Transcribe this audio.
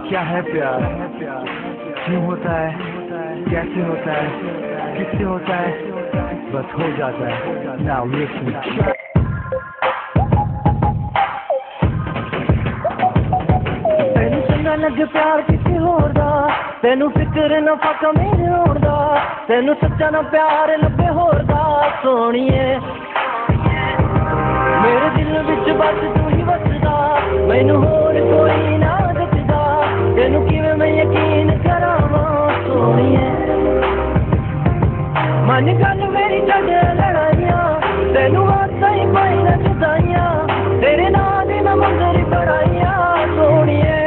क्या है प्यार, क्यों होता है, कैसे होता है, किससे होता है, बस हो जाता है। Now listen. तैनू चंगा लगे प्यार किसी होर दा, तैनू फिक्र न फाका मेरे होर दा, तैनू सच्चा ना प्यार लभे होर दा सोहणीए। मेरे दिल विच बस तू ही वसदा, मैनू होर कोई ना दसदा, तैनू किवें मैं यकीन करावां सोहणीए। मन गल मेरी छड्ड लड़ाइयां, तैनू आसां ही पाई न जुदाइयां, तेरे नाल दी मैं मंगरी पढ़ाइयां सोहणीए।